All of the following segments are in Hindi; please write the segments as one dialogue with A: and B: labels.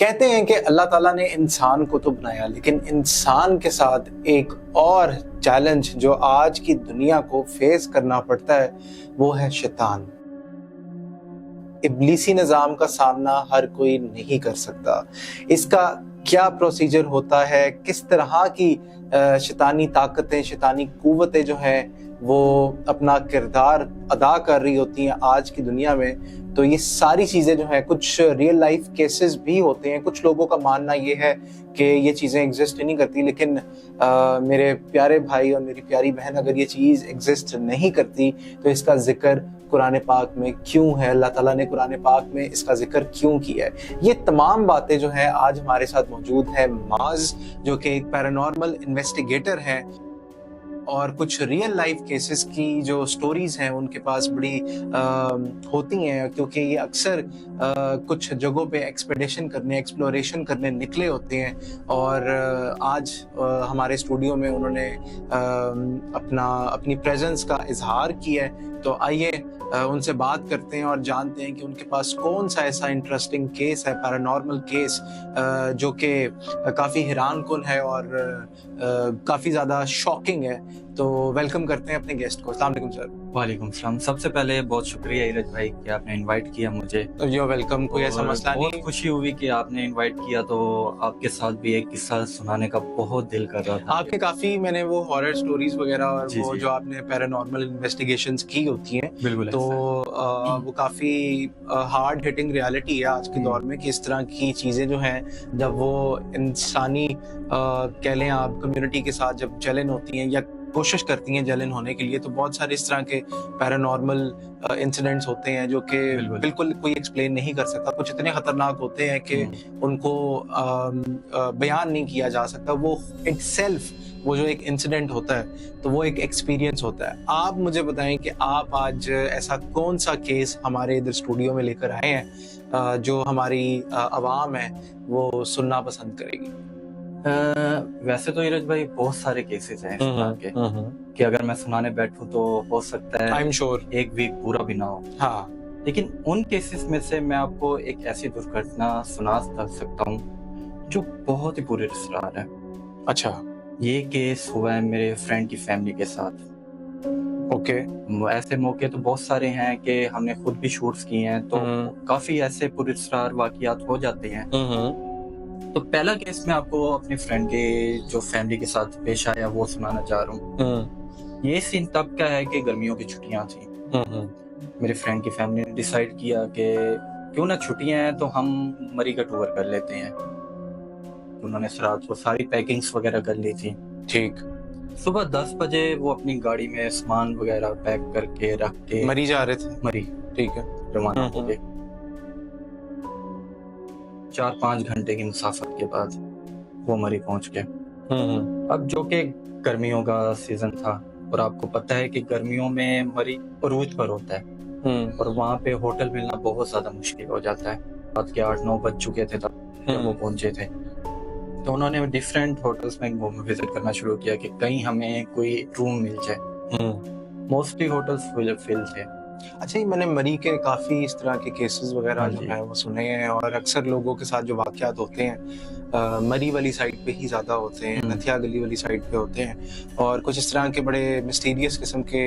A: कहते हैं कि अल्लाह ताला ने इंसान को तो बनाया, लेकिन इंसान के साथ एक और चैलेंज जो आज की दुनिया को फेस करना पड़ता है वो है शैतान। इब्लीसी निज़ाम का सामना हर कोई नहीं कर सकता। इसका क्या प्रोसीजर होता है, किस तरह की शैतानी ताकतें, शैतानी कुव्वतें जो हैं वो अपना किरदार अदा कर रही होती हैं आज की दुनिया में, तो ये सारी चीज़ें जो हैं, कुछ रियल लाइफ केसेस भी होते हैं। कुछ लोगों का मानना ये है कि ये चीज़ें एग्जिस्ट ही नहीं करती, लेकिन मेरे प्यारे भाई और मेरी प्यारी बहन, अगर ये चीज़ एग्जिस्ट नहीं करती तो इसका जिक्र कुरान पाक में क्यों है, अल्लाह ताला ने कुरान पाक में इसका जिक्र क्यों किया है। ये तमाम बातें जो हैं आज हमारे साथ मौजूद है माज, जो कि एक पैरानॉर्मल इन्वेस्टिगेटर है और कुछ रियल लाइफ केसेस की जो स्टोरीज हैं उनके पास बड़ी होती हैं, क्योंकि ये अक्सर कुछ जगहों पे एक्सपेडिशन करने, एक्सप्लोरेशन करने निकले होते हैं। और आज हमारे स्टूडियो में उन्होंने अपनी प्रेजेंस का इजहार किया है। तो आइए उनसे बात करते हैं और जानते हैं कि उनके पास कौन सा ऐसा इंटरेस्टिंग केस है, पैरानॉर्मल केस, जो कि काफ़ी हैरानकुन है और काफ़ी ज़्यादा शॉकिंग है। तो वेलकम करते हैं अपने गेस्ट को। अस्सलाम वालेकुम सर।
B: वालेकुम सलाम। सबसे पहले बहुत शुक्रिया इरज भाई कि आपने इनवाइट किया मुझे।
A: यो वेलकम, कोई ऐसा मसला नहीं।
B: बहुत खुशी हुई कि आपने इनवाइट किया, तो आपके साथ भी एक किस्सा सुनाने का बहुत दिल कर रहा था।
A: आपके काफ़ी मैंने वो हॉरर स्टोरीज वगैरह और वो
B: जी।
A: जो आपने पैरानॉर्मल इन्वेस्टिगेशंस की होती हैं,
B: बिल्कुल
A: तो वो काफ़ी हार्ड हिटिंग रियलिटी है आज के दौर में कि इस तरह की चीज़ें जो हैं जब वो इंसानी कह लें आप कम्युनिटी के साथ जब जलन होती हैं या कोशिश करती हैं जलन होने के लिए, तो बहुत सारे इस तरह के पैरानॉर्मल इंसिडेंट्स होते हैं जो कि बिल्कुल कोई एक्सप्लेन नहीं कर सकता। कुछ इतने खतरनाक होते हैं कि उनको बयान नहीं किया जा सकता। वो इटसेल्फ वो जो एक इंसिडेंट होता है तो वो एक एक्सपीरियंस होता है। आप मुझे बताएं कि आप आज ऐसा कौन सा केस हमारे इधर स्टूडियो में लेकर आए हैं जो हमारी आवाम है वो सुनना पसंद करेगी।
B: वैसे तो इरज भाई बहुत सारे केसेस हैं के कि अगर मैं सुनाने बैठूं तो हो सकता है
A: I'm sure
B: एक वीक पूरा भी ना हो।
A: हाँ,
B: लेकिन उन केसेस में से मैं आपको एक ऐसी दुर्घटना सुना सकता हूँ जो बहुत ही बुरे असरार है।
A: अच्छा,
B: ये केस हुआ है मेरे फ्रेंड की फैमिली के साथ।
A: ओके।
B: ऐसे मौके तो बहुत सारे हैं कि हमने खुद भी शूट्स किए हैं, तो काफी ऐसे पुरस्कार वाकयात हो जाते हैं। तो पहला केस मैं आपको अपने फ्रेंड के जो फैमिली के साथ पेश आया वो सुनाना चाह रहा हूँ। ये सीन तब का है कि गर्मियों की छुट्टियां थी। मेरे फ्रेंड की फैमिली ने डिसाइड किया कि क्यों ना छुट्टियां हैं तो हम मरी का टूर कर लेते हैं। उन्होंने रात को सारी पैकिंग्स वगैरह कर ली थी।
A: ठीक।
B: सुबह 10 बजे वो अपनी गाड़ी में सामान वगैरह पैक करके रख के
A: मरी जा रहे थे।
B: मरी
A: ठीक है।
B: रवाना हो गए। 4-5 घंटे की मुसाफत के बाद वो मरी पहुंच गए। अब जो कि गर्मियों का सीजन था और आपको पता है कि गर्मियों में मरी उरूज पर होता है और वहाँ पे होटल मिलना बहुत ज्यादा मुश्किल हो जाता है। रात के 8-9 बज चुके थे तब जब वो पहुंचे थे। तो उन्होंने डिफरेंट होटल्स में विजिट करना शुरू किया कि कहीं हमें कोई रूम मिल जाए। मोस्टली होटल्स फिल थे।
A: अच्छा, ये मैंने मरी के काफ़ी इस तरह के केसेस वगैरह जो है वो सुने हैं और अक्सर लोगों के साथ जो वाक़यात होते हैं मरी वाली साइड पे ही ज़्यादा होते हैं, नथिया गली वाली साइड पे होते हैं। और कुछ इस तरह के बड़े मिस्टीरियस किस्म के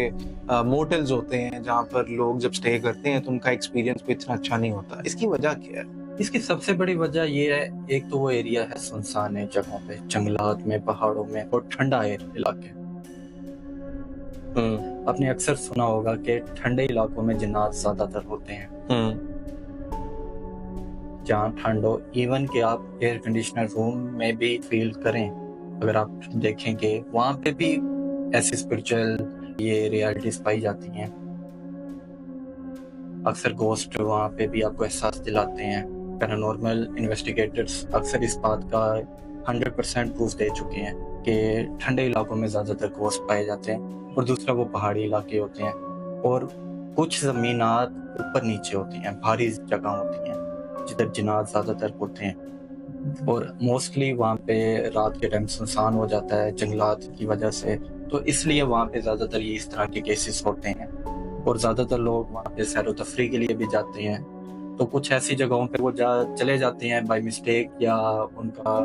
A: मोटल्स होते हैं जहाँ पर लोग जब स्टे करते हैं तो उनका एक्सपीरियंस भी इतना अच्छा नहीं होता। इसकी वजह क्या है?
B: इसकी सबसे बड़ी वजह ये है, एक तो वो एरिया है सुनसान है जगहों पे, जंगलात में, पहाड़ों में और ठंडा इलाके। आपने अक्सर सुना होगा कि ठंडे इलाकों में जिन्नात ज्यादातर होते हैं। जहाँ ठंड हो, इवन कि आप एयर कंडीशनर रूम में भी फील करें, अगर आप देखेंगे वहाँ पे भी ऐसी स्पिरिचुअल ये रियलिटीज पाई जाती हैं। अक्सर गोस्ट वहाँ पे भी आपको एहसास दिलाते हैं। पैरानॉर्मल इन्वेस्टिगेटर्स अक्सर इस बात का 100% प्रूफ दे चुके हैं कि ठंडे इलाकों में ज्यादातर गोस्ट पाए जाते हैं। और दूसरा वो पहाड़ी इलाके होते हैं और कुछ जमीनात ऊपर नीचे होती हैं, भारी जगह होती हैं जिधर जिन्नात ज्यादातर होते हैं। और मोस्टली वहाँ पे रात के टाइम सुनसान हो जाता है जंगलात की वजह से, तो इसलिए वहाँ पे ज्यादातर ये इस तरह के केसेस होते हैं। और ज्यादातर लोग वहाँ पे सैर व तफरीह के लिए भी जाते हैं तो कुछ ऐसी जगहों पे वो चले जाते हैं बाय मिस्टेक, या उनका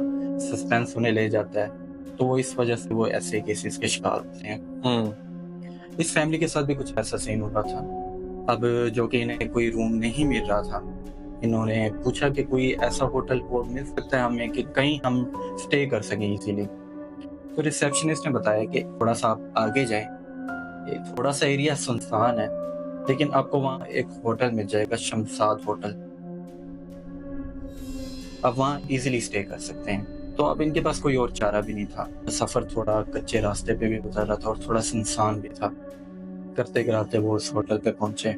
B: सस्पेंस उन्हें ले जाता है, तो इस वजह से वो ऐसे केसेस के शिकार होते हैं। इस फैमिली के साथ भी कुछ ऐसा सीन हो रहा था। अब जो कि इन्हें कोई रूम नहीं मिल रहा था, इन्होंने पूछा कि कोई ऐसा होटल को मिल सकता है हमें कि कहीं हम स्टे कर सकें इजीली। तो रिसेप्शनिस्ट ने बताया कि थोड़ा सा आप आगे जाएं, ये थोड़ा सा एरिया सुनसान है, लेकिन आपको वहाँ एक होटल मिल जाएगा, शमशाद होटल। आप वहाँ इजीली स्टे कर सकते हैं। तो अब इनके पास कोई और चारा भी नहीं था। सफर थोड़ा कच्चे रास्ते पे भी गुजर रहा था और थोड़ा सुनसान भी था। करते कराते वो उस होटल पे पहुंचे,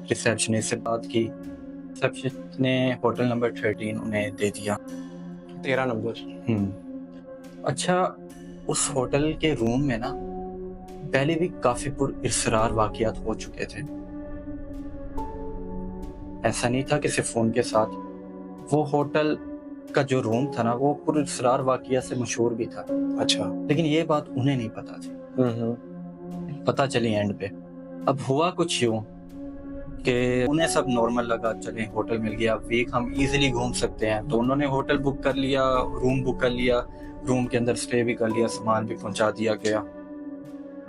B: रिसेप्शनिस्ट से बात की। रिसेप्शनिस्ट ने होटल नंबर 13 उन्हें दे दिया।
A: 13 नंबर।
B: अच्छा, उस होटल के रूम में ना पहले भी काफी पुरअसरार वाकयात हो चुके थे। ऐसा नहीं था कि सिर्फ उनके साथ, वो होटल का जो रूम था ना वो पुरअसरार वाकया से मशहूर भी था।
A: अच्छा।
B: लेकिन ये बात उन्हें नहीं पता थी। पता चली एंड पे। अब हुआ कुछ यूं कि उन्हें सब नॉर्मल लगा, चले होटल मिल गया, वीक हम इजीली घूम सकते हैं, तो उन्होंने होटल बुक कर लिया, रूम बुक कर लिया, रूम के अंदर स्टे भी कर लिया, सामान भी पहुंचा दिया गया।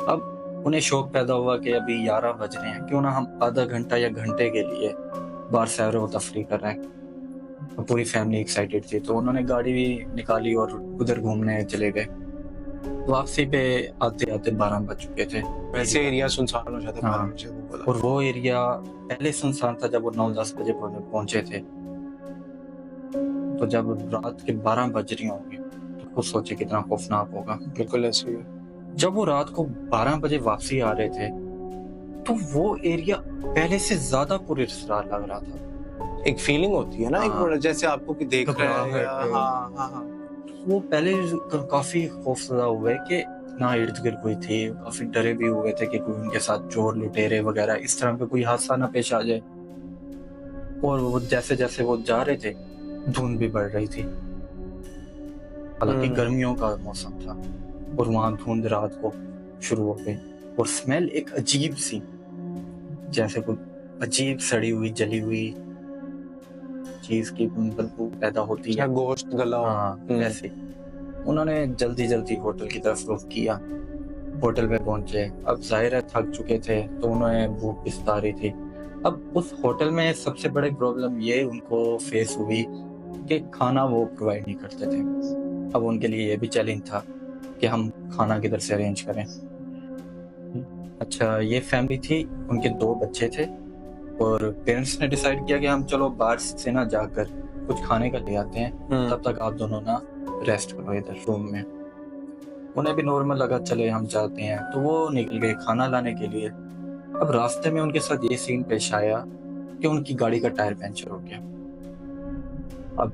B: अब उन्हें शौक पैदा हुआ कि अभी 11 बज रहे हैं, क्यों ना हम आधा घंटा या घंटे के लिए बाहर सैर व तफरी कर रहे हैं। और पूरी फैमिली एक्साइटेड थी, तो उन्होंने गाड़ी भी निकाली और उधर घूमने चले गए। वापसी पे आते आते 12 बज चुके थे।
A: वैसे एरिया सुनसान हो जाता है
B: हाँ।
A: 12 बजे, वो बोला।
B: और वो एरिया पहले सुनसान था जब वो 9-10 बजे पहुंचे थे। तो जब रात के 12 बज रही होंगी तो खुद सोचे कितना खौफनाक होगा।
A: बिल्कुल ऐसे ही है।
B: जब वो रात को 12 बजे वापसी आ रहे थे तो वो एरिया पहले से ज्यादा पुरअसरार लग रहा था।
A: एक फीलिंग होती है ना, एक
B: हाँ।
A: बड़ा जैसे आपको कि देख रहा है।
B: घबराहट।
A: हाँ हाँ हाँ।
B: वो पहले काफी खौफजदा हुए कि ना इर्द गिर्द कोई थी, काफी डरे भी हुए थे कि कोई उनके साथ चोर लुटेरे वगैरह इस तरह का कोई हादसा ना पेश आ जाए। और वो जैसे जैसे वो जा रहे थे धुंध भी बढ़ रही थी। हालांकि गर्मियों का मौसम था और वहां धुंध रात को शुरू हो गई और स्मेल एक अजीब सी, जैसे कोई अजीब सड़ी हुई जली हुई चीज की बदबू पैदा होती है,
A: या गोश्त गला हो।
B: हाँ वैसे। उन्होंने जल्दी जल्दी होटल की तरफ रुख किया। होटल पे पहुंचे। अब जाहिर है थक चुके थे तो उन्हें भूख भी सता रही थी। अब उस होटल में सबसे बड़ी प्रॉब्लम ये उनको फेस हुई कि खाना वो प्रोवाइड नहीं करते थे। अब उनके लिए ये भी चैलेंज था कि हम खाना किधर से अरेंज करें। अच्छा, ये फैमिली थी, उनके 2 बच्चे थे और पेरेंट्स ने डिसाइड किया कि हम चलो बाहर से ना जाकर कुछ खाने का ले आते हैं, तब तक आप दोनों ना रेस्ट करो इधर रूम में। उन्हें भी नॉर्मल लगा, चले हम जाते हैं, तो वो निकल गए खाना लाने के लिए। अब रास्ते में उनके साथ ये सीन पेश आया कि उनकी गाड़ी का टायर पंचर हो गया। अब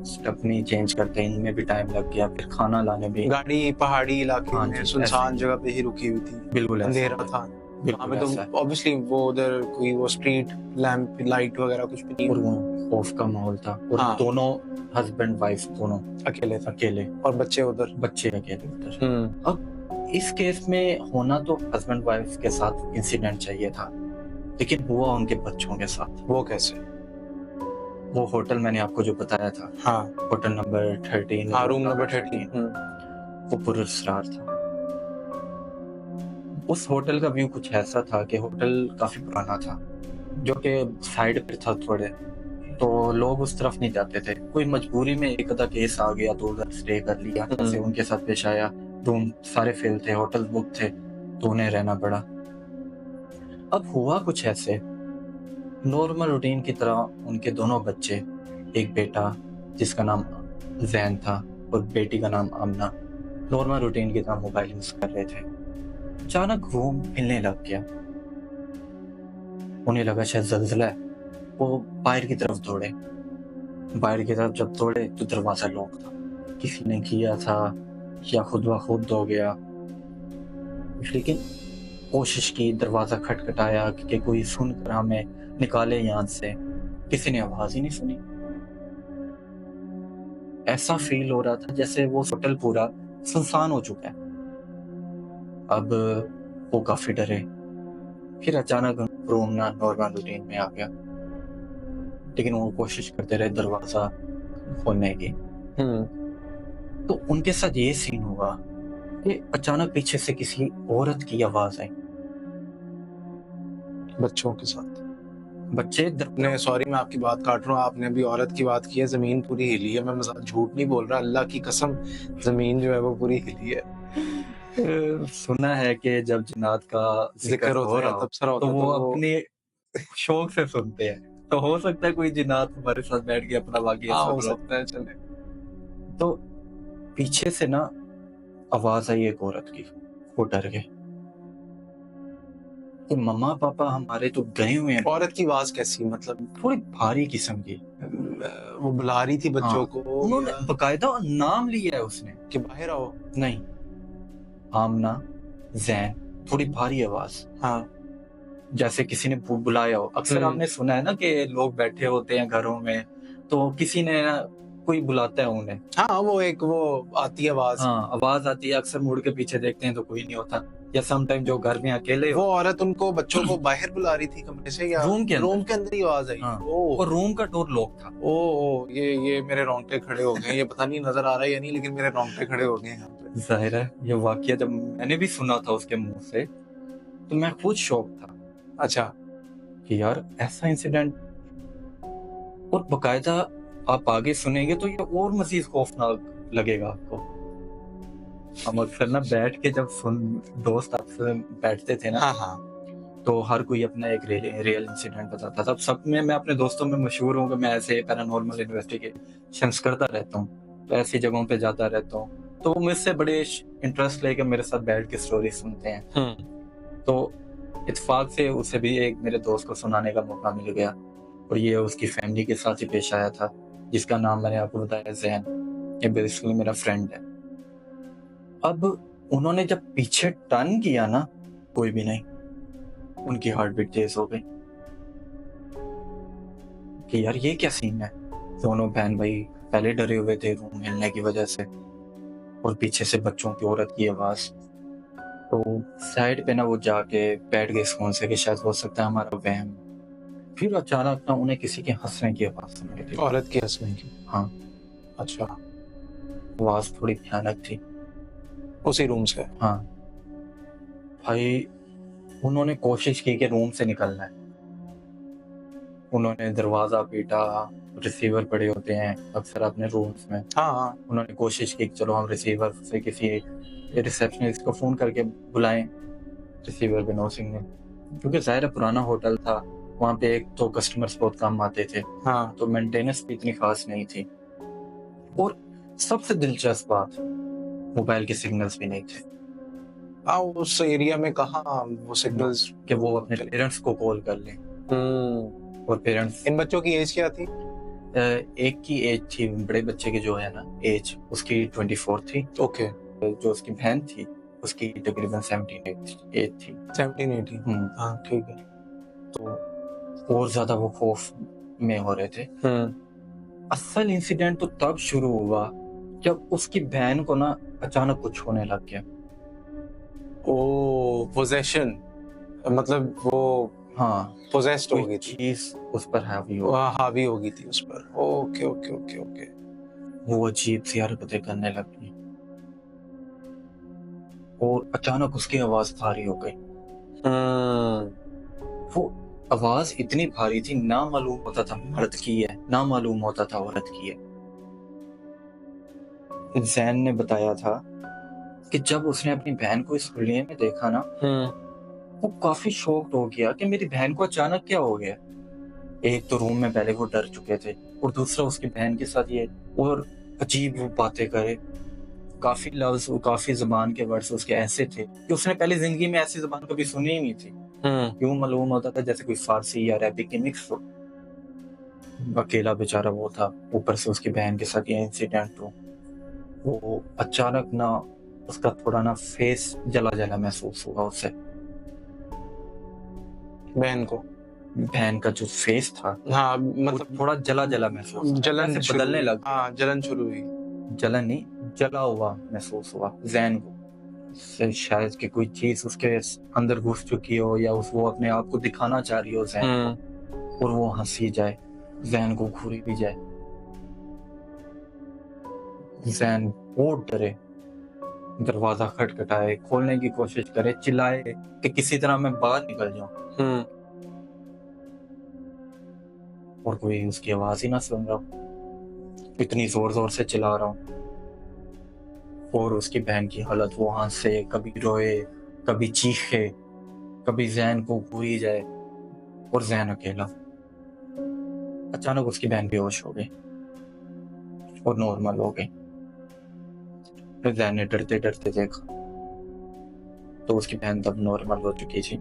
B: स्टेपनी चेंज करते इनमें भी टाइम लग गया, फिर खाना लाने में।
A: गाड़ी पहाड़ी इलाके
B: हाँ
A: में
B: जी,
A: सुनसान
B: ऐसे।
A: जगह पे ही रुकी हुई थी।
B: बिल्कुल ऐसा
A: अंधेरा
B: है।
A: था वहाँ
B: बिल्कुल
A: पे,
B: ऐसा है।
A: तो ऑब्वियसली वो उधर कोई वो स्ट्रीट लैंप लाइट वगैरह कुछ भी नहीं
B: और
A: हुआ।
B: वो खौफ का माहौल था और
A: हाँ।
B: दोनों हस्बैंड वाइफ दोनों
A: अकेले थे
B: अकेले,
A: और बच्चे उधर।
B: बच्चे अकेले उधर। अब इस केस में होना तो हस्बैंड वाइफ के साथ इंसिडेंट चाहिए था, लेकिन हुआ उनके बच्चों के साथ।
A: वो कैसे?
B: वो होटल मैंने आपको जो बताया था,
A: हाँ
B: होटल नंबर 13,
A: हाँ, रूम नंबर 13।
B: वो पुरअसरार था। उस होटल का व्यू कुछ ऐसा था कि होटल काफी पुराना था, जो कि साइड पे था थोड़े, तो लोग उस तरफ नहीं जाते थे। कोई मजबूरी में एक आधा केस आ गया तो उधर स्टे कर लिया, जैसे उनके साथ पेश आया। रूम सारे फेल थे, होटल बुक थे, तो उन्हें रहना पड़ा। अब हुआ कुछ ऐसे, नॉर्मल रूटीन की तरह उनके दोनों बच्चे, एक बेटा जिसका नाम जैन था और बेटी का नाम आमना, नॉर्मल रूटीन की तरह मोबाइल यूज कर रहे थे। अचानक रूम हिलने लग गया। उन्हें लगा शायद ज़लज़ला है। वो बाहर की तरफ दौड़े। बाहर की तरफ जब दौड़े तो दरवाजा लॉक था। किसी ने किया था या खुद ब खुद हो गया, लेकिन कोशिश की, दरवाजा खटखटाया कि कोई सुनकर हमें निकाले यहाँ से। किसी ने आवाज ही नहीं सुनी। ऐसा फील हो रहा था जैसे वो होटल पूरा सुनसान हो चुका है। अब वो काफी डरे। फिर अचानक रूम ना नॉर्मल रूटीन में आ गया। लेकिन वो कोशिश करते रहे दरवाजा खोलने की। तो उनके साथ ये सीन हुआ कि अचानक पीछे से किसी औरत की आवाज आई।
A: बच्चों के साथ
B: बच्चे
A: ने, सॉरी मैं आपकी बात काट रहा हूँ, आपने अभी औरत की बात की है, जमीन पूरी हिली है, मैं मजाक झूठ नहीं बोल रहा, अल्लाह की कसम जमीन जो है वो पूरी हिली है।
B: सुना है कि जब जिन्नात का
A: जिक्र
B: हो
A: होता
B: रहा
A: है
B: हो
A: तबसरा होता
B: तो
A: है
B: वो
A: तो वो
B: अपने शौक से सुनते हैं। तो हो सकता है कोई जिन्नात हमारे साथ बैठ के अपना वाकया
A: हाँ हो
B: सुन रहा हो।
A: सकता है, चले।
B: तो पीछे से ना आवाज आई एक औरत की। वो डर गए कि मम्मा पापा हमारे तो गए हुए हैं।
A: औरत की आवाज कैसी, मतलब
B: थोड़ी भारी किस्म की।
A: वो बुला रही थी बच्चों
B: हाँ,
A: को
B: उन्होंने
A: या
B: बकायदा नाम लिया है उसने।
A: कि बाहर आओ?
B: नहीं, आमना, जैन, थोड़ी भारी आवाज,
A: हाँ
B: जैसे किसी ने बुलाया हो। अक्सर आपने सुना है ना कि लोग बैठे होते हैं घरों में तो किसी ने ना कोई बुलाता है उन्हें।
A: हाँ वो एक वो आती है आवाज।
B: हाँ, आवाज आती है, अक्सर मुड़ के पीछे देखते हैं तो कोई नहीं होता, या सम टाइम जो घर में अकेले
A: वो
B: हो।
A: औरत उनको बच्चों को बाहर बुला रही थी कमरे से या
B: रूम के अंदर।
A: रूम के अंदर ही आवाज आई?
B: हाँ,
A: ओ
B: और रूम का डोर लॉक था।
A: ओ ये मेरे रोंगटे खड़े हो गए, ये पता नहीं नजर आ रहा है या नहीं, लेकिन मेरे रोंगटे खड़े हो गए यहाँ पे।
B: जाहिर है ये वाकया जब मैंने भी सुना था उसके मुंह से तो मैं खुद शॉक था
A: अच्छा।
B: कि यार ऐसा इंसिडेंट। और बकायदा आप आगे सुनेंगे तो ये और मजीद खौफनाक लगेगा आपको। हम अक्सर ना बैठ के जब दोस्त अक्सर बैठते थे ना,
A: हाँ हाँ
B: तो हर कोई अपना एक रियल इंसिडेंट बताता था। सब में मैं अपने दोस्तों में मशहूर हूँ कि मैं ऐसे पैरानॉर्मल इन्वेस्टिगेशंस करता रहता हूँ, तो ऐसी जगहों पे जाता रहता हूँ, तो वो मुझसे बड़े इंटरेस्ट लेके मेरे साथ बैठ के स्टोरी सुनते हैं। तो इत्तेफाक से उसे भी एक मेरे दोस्त को सुनाने का मौका मिल गया, और ये उसकी फैमिली के साथ ही पेश आया था, जिसका नाम मैंने आपको बताया जैन। ये बेसिकली मेरा फ्रेंड है। अब उन्होंने जब पीछे टर्न किया ना, कोई भी नहीं, उनकी हार्ट बीट तेज हो गई कि यार ये क्या सीन है। दोनों बहन भाई पहले डरे हुए थे रूम हिलने की वजह से, और पीछे से बच्चों की औरत की आवाज। तो साइड पे ना वो जाके बैठ गए सुकून से कि शायद हो सकता है हमारा वहम। फिर अचानक ना उन्हें किसी के हंसने की आवाज सुनाई दी।
A: औरत की हंसने की?
B: हाँ,
A: अच्छा।
B: आवाज थोड़ी भयानक थी।
A: उसी रूम से?
B: हाँ भाई, उन्होंने कोशिश की कि रूम से निकलना है। उन्होंने दरवाजा पीटा, रिसीवर पड़े होते हैं अक्सर अपने रूम्स में।
A: हाँ हाँ।
B: उन्होंने कोशिश की कि चलो हम रिसीवर से किसी रिसेप्शनिस्ट को फोन करके बुलाएं। रिसीवर विनोद सिंह ने, क्योंकि जाहिर है पुराना होटल था, वहाँ पे एक तो कस्टमर्स बहुत कम आते थे,
A: हाँ
B: तो मेंटेनेंस भी इतनी खास नहीं थी। और सबसे दिलचस्प बात, मोबाइल के सिग्नल्स भी नहीं थे।
A: हाँ उस एरिया में कहाँ वो सिग्नल्स
B: कि वो अपने पेरेंट्स को कॉल कर लें। और पेरेंट्स,
A: इन बच्चों की एज क्या थी?
B: एक की एज थी, बड़े बच्चे की जो है ना एज, उसकी 24 थी।
A: ओके।
B: जो उसकी बहन थी उसकी तकरीबन 17 एज थी।
A: 17-18। हाँ ठीक है।
B: तो और ज्यादा वो खौफ में हो रहे थे। असल इंसिडेंट तो तब शुरू हुआ जब उसकी बहन को ना अचानक कुछ होने लग गया।
A: ओ पोजेशन, मतलब वो
B: हाँ,
A: पोजेस्ड हो
B: कोई
A: गई थी,
B: चीज उस पर हावी हो,
A: हावी हो गई थी उस पर। Okay okay okay okay.
B: वो अजीब सी हरकतें करने लगी और अचानक उसकी आवाज भारी हो गई। वो आवाज इतनी भारी थी, ना मालूम होता था मर्द की है, ना मालूम होता था औरत की है। जैन ने बताया था कि जब उसने अपनी बहन को इस हुलिये में देखा ना, वो काफी शॉक्ड हो गया कि मेरी बहन को अचानक क्या हो गया। एक तो रूम में पहले वो डर चुके थे, और दूसरा उसकी बहन के साथ ये और अजीब वो बातें करे। काफी लफ्ज, काफी जबान के वर्ड्स उसके ऐसे थे कि उसने पहले जिंदगी में ऐसी जबान कभी सुनी ही नहीं थी। यूं मालूम होता था जैसे कोई फारसी या अरबिक की मिक्स हो। अकेला बेचारा वो था, ऊपर से उसकी बहन के साथ ये इंसिडेंट हो। वो अचानक ना उसका थोड़ा ना फेस जला जला महसूस हुआ उससे।
A: बहन को?
B: बहन का जो फेस था,
A: हाँ
B: मतलब
A: मतलब
B: थोड़ा जला जला महसूस,
A: जलन
B: ऐसे बदलने लग।
A: हाँ जलन शुरू हुई।
B: जलन नहीं, जला हुआ महसूस हुआ जैन को। शायद कि कोई चीज उसके अंदर घुस चुकी हो, या वो अपने आप को दिखाना चाह रही हो जैन को, और वो हंसी जाए। जैन को घूरी भी जाए। जैन बहुत डरे, दरवाजा खटखटाए, खोलने की कोशिश करे, चिल्लाए कि किसी तरह मैं बाहर निकल जाऊं, और कोई उसकी आवाज ही ना सुन रहा। इतनी जोर जोर से चिल्ला रहा हूं, और उसकी बहन की हालत वो हंसे, कभी रोए, कभी चीखे, कभी जैन को घूरी जाए, और जैन अकेला। अचानक उसकी बहन बेहोश हो गई और नॉर्मल हो गई। फिर जैन ने डरते डरते देखा तो उसकी बहन तब नॉर्मल हो चुकी थी।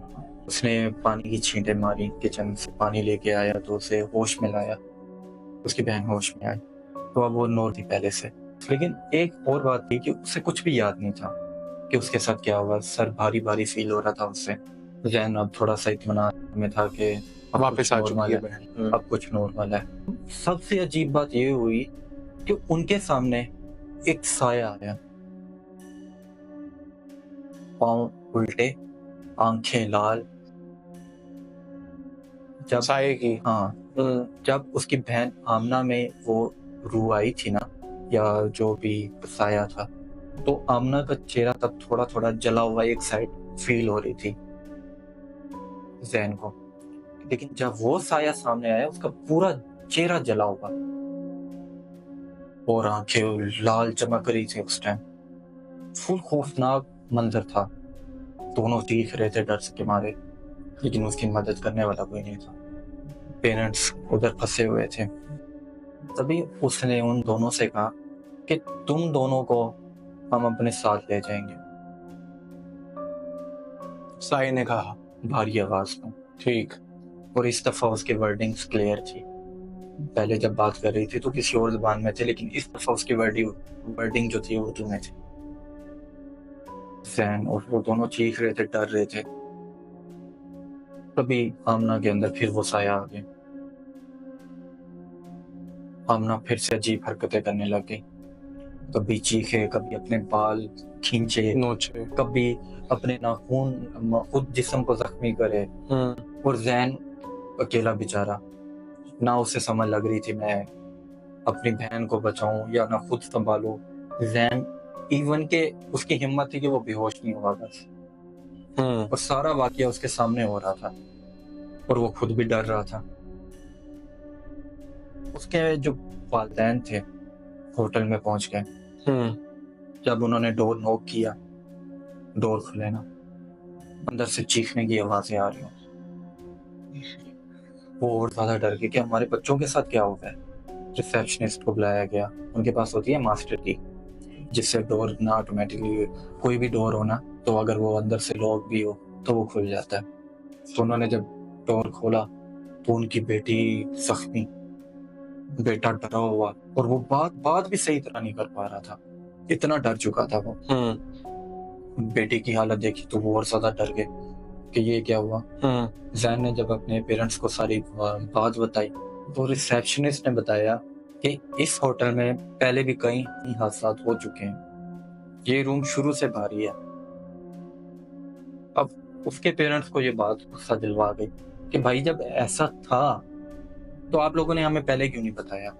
B: उसने पानी की छींटे मारी, किचन से पानी लेके आया तो उसे होश में लाया। उसकी बहन होश में आई तो अब वो नॉर्मल थी पहले से। लेकिन एक और बात थी कि उसे कुछ भी याद नहीं था कि उसके साथ क्या हुआ। सर भारी भारी फील हो रहा था उससे। जैन अब थोड़ा सा इत्मीनान में था कि अब
A: वापस
B: कुछ
A: आ
B: नॉर्मल
A: चुकी है
B: है,
A: बहन।
B: अब कुछ नॉर्मल है। सबसे अजीब बात ये हुई कि उनके सामने एक साया आया, पाँव उल्टे, आंखें लाल। जब
A: साये की।
B: हाँ, जब उसकी बहन आमना में वो रूह आई थी ना, या जो भी साया था, तो आमना का चेहरा तब थोड़ा थोड़ा जला हुआ एक साइड फील हो रही थी जैन को। लेकिन जब वो साया सामने आया, उसका पूरा चेहरा जला हुआ और आंखें लाल चमक रही थी। उस टाइम फुल खौफनाक मंजर था। दोनों चीख रहे थे डर के मारे, लेकिन उसकी मदद करने वाला कोई नहीं था। पेरेंट्स उधर फंसे हुए थे। तभी उसने उन दोनों से कहा कि तुम दोनों को हम अपने साथ ले जाएंगे,
A: साये ने कहा।
B: भारी आवाज में।
A: ठीक।
B: और इस दफा उसकी वर्डिंग्स क्लियर थी। पहले जब बात कर रही थी तो किसी और जुबान में थे, लेकिन इस दफा उसकी वर्डिंग जो थी उर्दू में थी। जैन और वो दोनों चीख रहे थे, डर रहे थे। तभी आमना के अंदर फिर वो साया आ गया। आमना फिर से अजीब हरकतें करने लग गई। कभी चीखे, कभी अपने बाल खींचे,
A: नोचे।
B: कभी अपने नाखून खुद जिस्म को जख्मी करे। और जैन अकेला बेचारा, ना उसे समझ लग रही थी मैं अपनी बहन को बचाऊं या ना खुद संभालूं। जैन इवन के उसकी हिम्मत थी कि वो बेहोश नहीं हुआ बस। और सारा वाकया उसके सामने हो रहा था और वो खुद भी डर रहा था। उसके जो वालिदैन थे होटल में पहुंच गए। जब उन्होंने डोर नॉक किया, डोर खुले ना, अंदर से चीखने की आवाजें आ रही हो। वो और ज्यादा डर गए कि हमारे बच्चों के साथ क्या हो गया। रिसेप्शनिस्ट को बुलाया गया। उनके पास होती है मास्टर की, जिससे डोर ना ऑटोमेटिकली, कोई भी डोर हो ना, तो अगर वो अंदर से लॉक भी हो तो वो खुल जाता है। तो उन्होंने जब डोर खोला तो उनकी बेटी जख्मी, बेटा डरा हुआ, और वो बात भी सही तरह नहीं कर पा रहा था, इतना डर चुका था वो। बेटी की हालत देखी तो वो और ज्यादा डर गए कि ये क्या हुआ। जैन ने जब अपने पेरेंट्स को सारी बात बताई तो रिसेप्शनिस्ट ने बताया कि इस होटल में पहले भी कई हादसा हो चुके हैं, ये रूम शुरू से भारी है। अब उसके पेरेंट्स को ये बात गुस्सा दिलवा गई कि भाई जब ऐसा था तो आप लोगों ने हमें पहले क्यों नहीं बताया।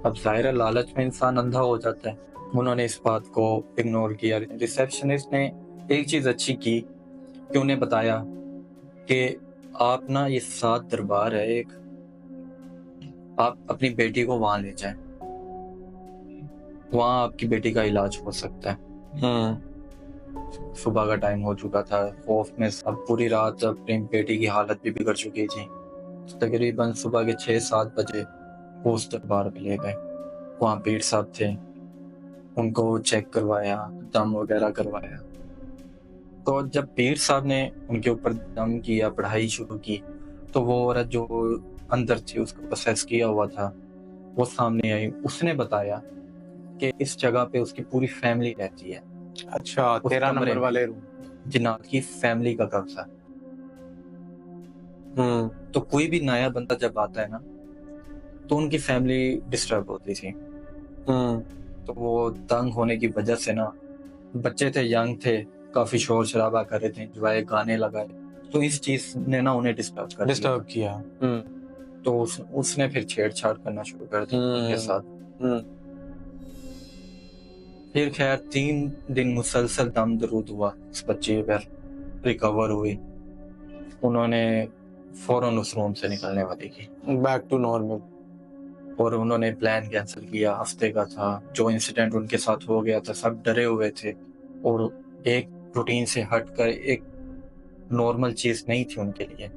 B: अब जाहिर है लालच में इंसान अंधा हो जाता है। उन्होंने इस बात को इग्नोर किया। रिसेप्शनिस्ट ने एक चीज अच्छी की कि उन्हें बताया कि आप ना, ये 7 दरबार है एक, आप अपनी बेटी को वहां ले जाएं, वहां आपकी बेटी का इलाज हो सकता है। सुबह का टाइम हो चुका था। खौफ में सब पूरी रात अपनी बेटी की हालत भी बिगड़ चुकी थी। तकरीबन सुबह के 6-7 बजे वो उस दरबार पे ले गए। वहाँ पीर साहब थे, उनको चेक करवाया, दम वगैरह करवाया। तो जब पीर साहब ने उनके ऊपर दम किया, पढ़ाई शुरू की, तो वो औरत जो अंदर थी, उसको प्रोसेस किया हुआ था, वो सामने आई। उसने बताया कि इस जगह पे उसकी पूरी फैमिली रहती है।
A: अच्छा, 13 नंबर वाले रूम।
B: जिन्नात की फैमिली का कब्जा। तो कोई भी नया बंदा जब आता है ना, तो उनकी फैमिली डिस्टर्ब होती थी। तो वो तंग होने की वजह से ना, बच्चे थे, यंग थे, काफी शोर शराबा कर रहे थे, एंजॉय, गाने लगाए, तो इस चीज ने ना उन्हें डिस्टर्ब
A: किया।
B: तो उसने फिर छेड़छाड़ करना शुरू कर दी उनके साथ।
A: हम्म।
B: फिर खैर 3 दिन मुसलसल दम दरूद हुआ उस बच्चे पर, रिकवर हुई, उन्होंने फौरन उस रूम से निकलने वाली की
A: बैक टू नॉर्मल।
B: और उन्होंने प्लान कैंसिल किया। हफ्ते का था जो इंसिडेंट उनके साथ हो गया था, सब डरे हुए थे और एक रूटीन से हटकर एक नॉर्मल चीज नहीं थी उनके लिए।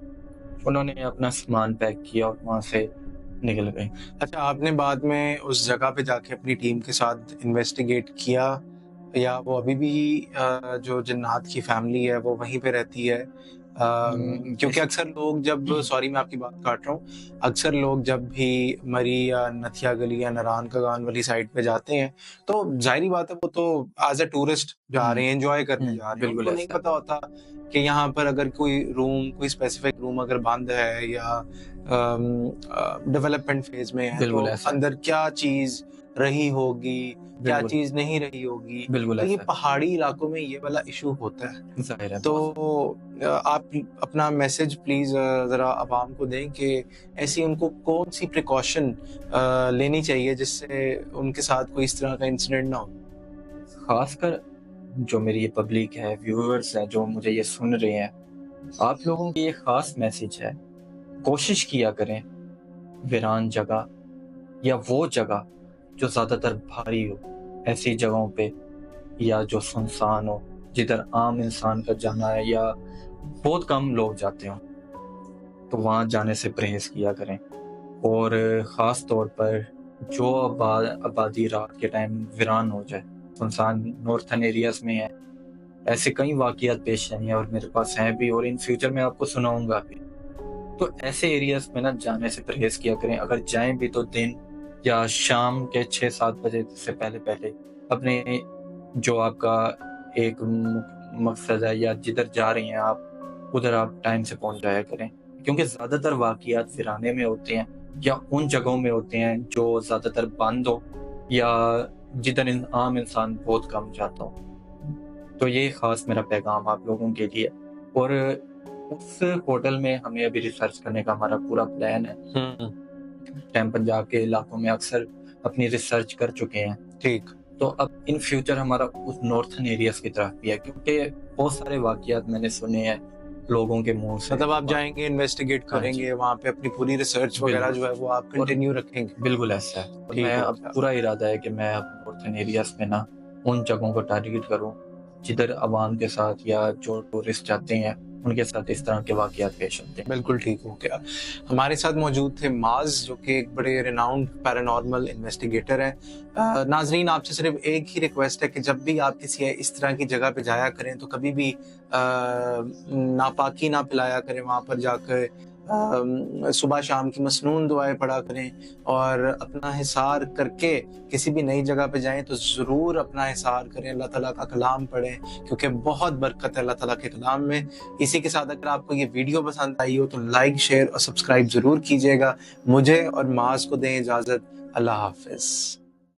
B: उन्होंने अपना सामान पैक किया और वहां से निकल गए।
A: अच्छा, आपने बाद में उस जगह पे जाके अपनी टीम के साथ इन्वेस्टिगेट किया, या वो अभी भी जो जन्नात की फैमिली है वो वहीं पे रहती है? क्योंकि अक्सर लोग जब, सॉरी मैं आपकी बात काट रहा हूँ, अक्सर लोग जब भी मरी या नथिया गली या नारायण कगान वाली साइड पे जाते हैं तो जाहिर बात है वो तो एज अ टूरिस्ट जा रहे हैं, एंजॉय करने जा रहे हैं,
B: बिल्कुल
A: उनको नहीं
B: ऐसा
A: पता होता कि यहाँ पर अगर कोई स्पेसिफिक रूम अगर बंद है या डेवलपमेंट फेज में है तो
B: बिल्कुल ऐसा है।
A: अंदर क्या चीज रही होगी, क्या
B: बिल्कुल
A: चीज नहीं रही होगी।
B: बिल्कुल
A: तो ये
B: ऐसा
A: पहाड़ी इलाकों में ये वाला इशू होता है।
B: है, जाहिर है।
A: तो आप अपना मैसेज प्लीज जरा आवाम को दें कि ऐसी उनको कौन सी प्रिकॉशन लेनी चाहिए जिससे उनके साथ कोई इस तरह का इंसिडेंट ना हो।
B: खासकर जो मेरी ये पब्लिक है, व्यूअर्स हैं जो मुझे ये सुन रहे हैं, आप लोगों की ये खास मैसेज है, कोशिश किया करें वीरान जगह या वो जगह जो ज्यादातर भारी हो, ऐसी जगहों पे या जो सुनसान हो, जिधर आम इंसान का जाना है या बहुत कम लोग जाते हो, तो वहां जाने से परहेज किया करें। और ख़ास तौर पर जो आबादी रात के टाइम वीरान हो जाए, सुनसान नॉर्थन एरियाज में है, ऐसे कई वाक़ियात पेश आई हैं और मेरे पास हैं भी और इन फ्यूचर में आपको सुनाऊंगा भी। तो ऐसे एरियाज में ना जाने से परहेज किया करें। अगर जाएं भी तो दिन या शाम के 6-7 बजे से पहले पहले अपने जो आपका एक मकसद है या जिधर जा रही हैं आप, उधर आप टाइम से पहुंच जाया करें, क्योंकि ज़्यादातर वाक़ियात वीराने में होते हैं या उन जगहों में होते हैं जो ज़्यादातर बंद हो या जिधर आम इंसान बहुत कम जाता हो। तो ये खास मेरा पैगाम आप लोगों के लिए। और उस होटल में हमें अभी रिसर्च करने का हमारा पूरा प्लान है। हम पंजाब के इलाकों में अक्सर अपनी रिसर्च कर चुके हैं,
A: ठीक।
B: तो अब इन फ्यूचर हमारा उस नॉर्थन एरियाज की तरफ भी है, क्योंकि बहुत सारे वाक़ियात मैंने सुने हैं लोगों के मुंह से।
A: मतलब आप जाएंगे, इन्वेस्टिगेट
B: हाँ जी।
A: करेंगे वहाँ पे, अपनी पूरी रिसर्च वगैरह
B: बिल्कुल।
A: जो है वो आप कंटिन्यू रखेंगे।
B: बिल्कुल ऐसा है। और
A: ठीक
B: मैं
A: है,
B: अब
A: अच्छा।
B: पूरा इरादा है कि मैं अब नॉर्थन एरियाज में ना उन जगहों को टारगेट करूं जिधर आवाम के साथ या जो टूरिस्ट जाते हैं उनके साथ इस तरह के वाक़ियात पेश होते हैं।
A: बिल्कुल ठीक हो गया। हमारे साथ मौजूद थे माज, जो कि एक बड़े रिनाउंड पैरानॉर्मल इन्वेस्टिगेटर हैं। नाजरीन, आपसे सिर्फ एक ही रिक्वेस्ट है कि जब भी आप किसी इस तरह की जगह पे जाया करें तो कभी भी नापाकी ना फैलाया करें वहाँ पर जाकर। सुबह शाम की मसनून दुआएं पढ़ा करें और अपना हिसार करके किसी भी नई जगह पे जाएं तो ज़रूर अपना हिसार करें, अल्लाह ताला का कलाम पढ़ें, क्योंकि बहुत बरकत है अल्लाह ताला के कलाम में। इसी के साथ अगर आपको ये वीडियो पसंद आई हो तो लाइक, शेयर और सब्सक्राइब ज़रूर कीजिएगा। मुझे और माज को दें इजाज़त। अल्लाह हाफिज़।